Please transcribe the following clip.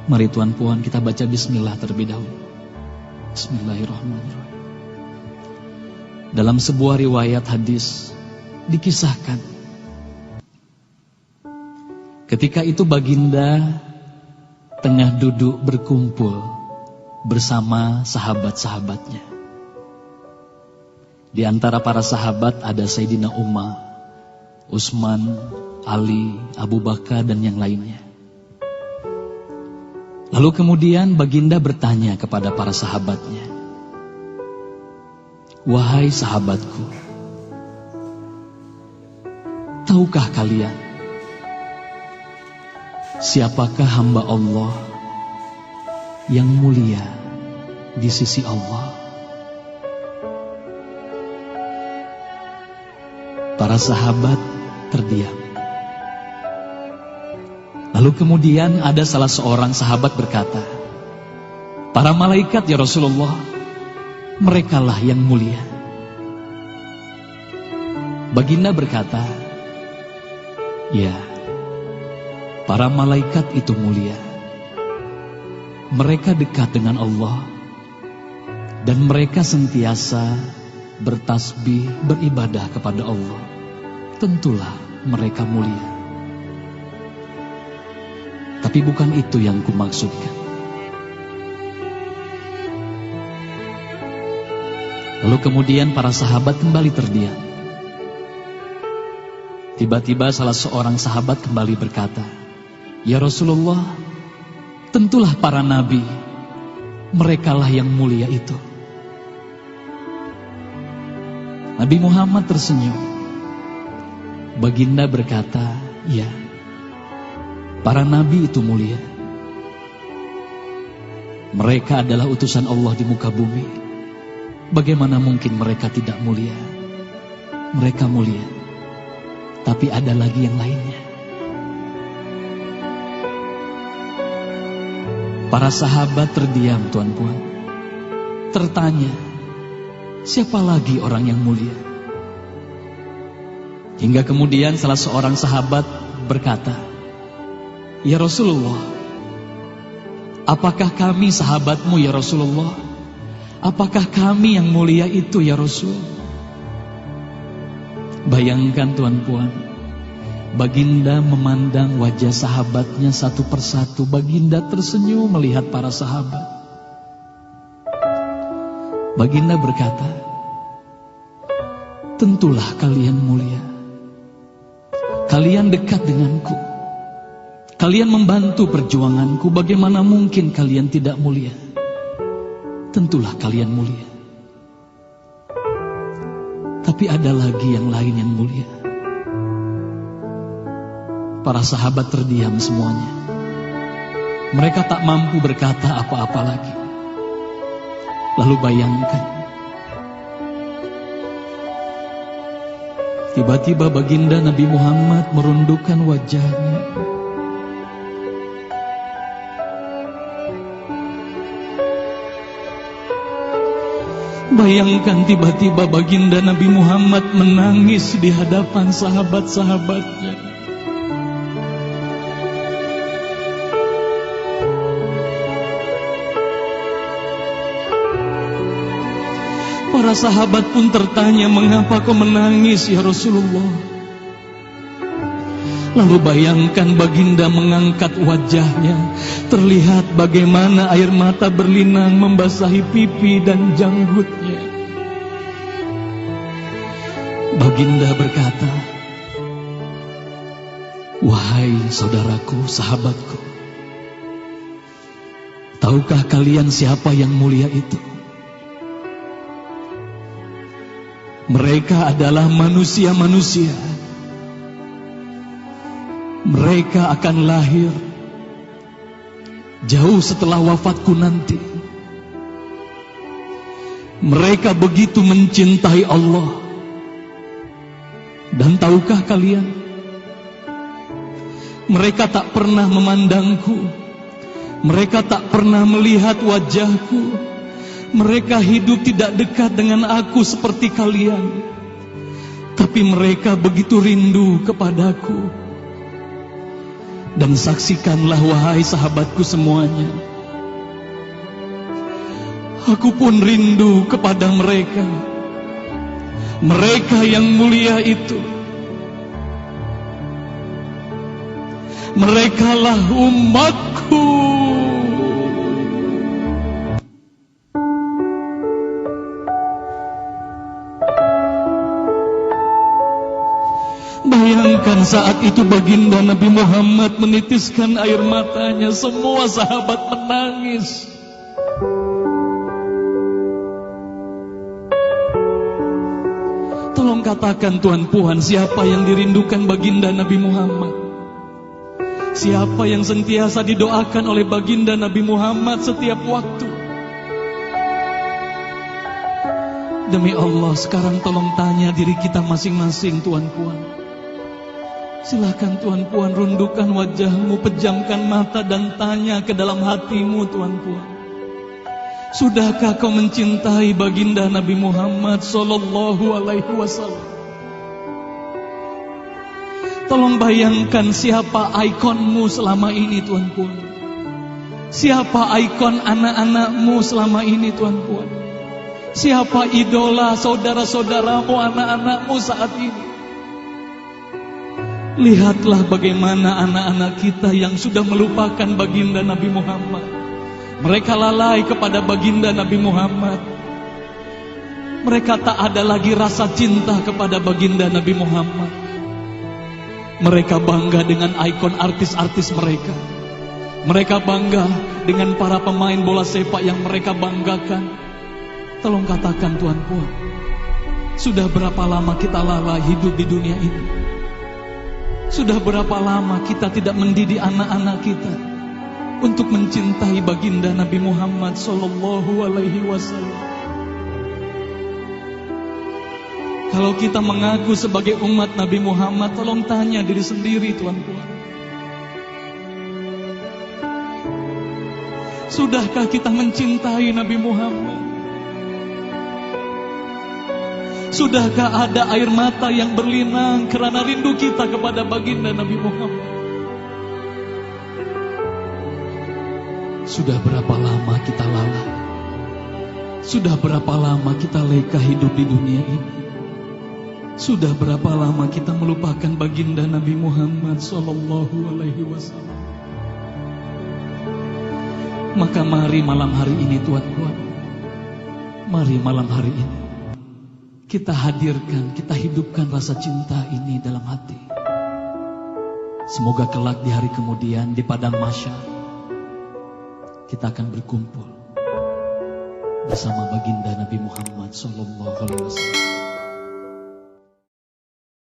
Mari Tuan Puan kita baca bismillah terlebih dahulu. Bismillahirrahmanirrahim. Dalam sebuah riwayat hadis dikisahkan, ketika itu baginda tengah duduk berkumpul bersama sahabat-sahabatnya. Di antara para sahabat ada Sayyidina Umar, Utsman, Ali, Abu Bakar dan yang lainnya. Lalu kemudian baginda bertanya kepada para sahabatnya, "Wahai sahabatku, tahukah kalian siapakah hamba Allah yang mulia di sisi Allah?" Para sahabat terdiam. Lalu kemudian ada salah seorang sahabat berkata, "Para malaikat ya Rasulullah, merekalah yang mulia." Baginda berkata, "Ya, para malaikat itu mulia. Mereka dekat dengan Allah dan mereka sentiasa bertasbih, beribadah kepada Allah. Tentulah mereka mulia. Tapi bukan itu yang kumaksudkan." Lalu kemudian para sahabat kembali terdiam. Tiba-tiba salah seorang sahabat kembali berkata, "Ya Rasulullah, tentulah para nabi, merekalah yang mulia itu." Nabi Muhammad tersenyum. Baginda berkata, "Ya, para nabi itu mulia. Mereka adalah utusan Allah di muka bumi. Bagaimana mungkin mereka tidak mulia? Mereka mulia. Tapi ada lagi yang lainnya." Para sahabat terdiam, Tuan Puan. Tertanya, siapa lagi orang yang mulia? Hingga kemudian salah seorang sahabat berkata, "Ya Rasulullah, apakah kami sahabatmu ya Rasulullah? Apakah kami yang mulia itu ya Rasul?" Bayangkan Tuan Puan, baginda memandang wajah sahabatnya satu persatu. Baginda tersenyum melihat para sahabat. Baginda berkata, "Tentulah kalian mulia. Kalian dekat denganku. Kalian membantu perjuanganku. Bagaimana mungkin kalian tidak mulia? Tentulah kalian mulia. Tapi ada lagi yang lain yang mulia." Para sahabat terdiam semuanya. Mereka tak mampu berkata apa-apa lagi. Lalu bayangkan, tiba-tiba baginda Nabi Muhammad merundukkan wajahnya. Bayangkan tiba-tiba baginda Nabi Muhammad menangis di hadapan sahabat-sahabatnya. Para sahabat pun tertanya, "Mengapa kau menangis ya Rasulullah?" Lalu bayangkan baginda mengangkat wajahnya. Terlihat bagaimana air mata berlinang membasahi pipi dan janggutnya. Baginda berkata, "Wahai saudaraku, sahabatku, tahukah kalian siapa yang mulia itu? Mereka adalah manusia-manusia. Mereka akan lahir jauh setelah wafatku nanti. Mereka begitu mencintai Allah. Dan tahukah kalian, mereka tak pernah memandangku. Mereka tak pernah melihat wajahku. Mereka hidup tidak dekat dengan aku seperti kalian. Tapi mereka begitu rindu kepadaku. Dan saksikanlah wahai sahabatku semuanya, aku pun rindu kepada mereka, mereka yang mulia itu. Merekalah umatku. Bayangkan saat itu baginda Nabi Muhammad menitiskan air matanya, semua sahabat menangis. Tolong katakan Tuan Puan, siapa yang dirindukan baginda Nabi Muhammad? Siapa yang sentiasa didoakan oleh baginda Nabi Muhammad setiap waktu? Demi Allah, sekarang tolong tanya diri kita masing-masing, Tuan Puan. Silakan Tuan Puan rundukkan wajahmu, pejamkan mata dan tanya ke dalam hatimu, Tuan Puan. Sudahkah kau mencintai baginda Nabi Muhammad sallallahu alaihi wasallam? Tolong bayangkan siapa ikonmu selama ini, Tuan Puan. Siapa ikon anak-anakmu selama ini, Tuan Puan. Siapa idola saudara-saudaramu, anak-anakmu saat ini. Lihatlah bagaimana anak-anak kita yang sudah melupakan baginda Nabi Muhammad. Mereka lalai kepada baginda Nabi Muhammad. Mereka tak ada lagi rasa cinta kepada baginda Nabi Muhammad. Mereka bangga dengan ikon artis-artis mereka. Mereka bangga dengan para pemain bola sepak yang mereka banggakan. Tolong katakan Tuan Puan, sudah berapa lama kita lalai hidup di dunia ini? Sudah berapa lama kita tidak mendidik anak-anak kita untuk mencintai baginda Nabi Muhammad sallallahu alaihi wasallam? Kalau kita mengaku sebagai umat Nabi Muhammad, tolong tanya diri sendiri, Tuan Puan. Sudahkah kita mencintai Nabi Muhammad? Sudahkah ada air mata yang berlinang karena rindu kita kepada baginda Nabi Muhammad? Sudah berapa lama kita lalai? Sudah berapa lama kita leka hidup di dunia ini? Sudah berapa lama kita melupakan baginda Nabi Muhammad sallallahu alaihi wasallam? Maka mari malam hari ini, Tuan Puan, mari malam hari ini kita hadirkan, kita hidupkan rasa cinta ini dalam hati. Semoga kelak di hari kemudian di padang mahsyar kita akan berkumpul bersama baginda Nabi Muhammad sallallahu alaihi wasallam.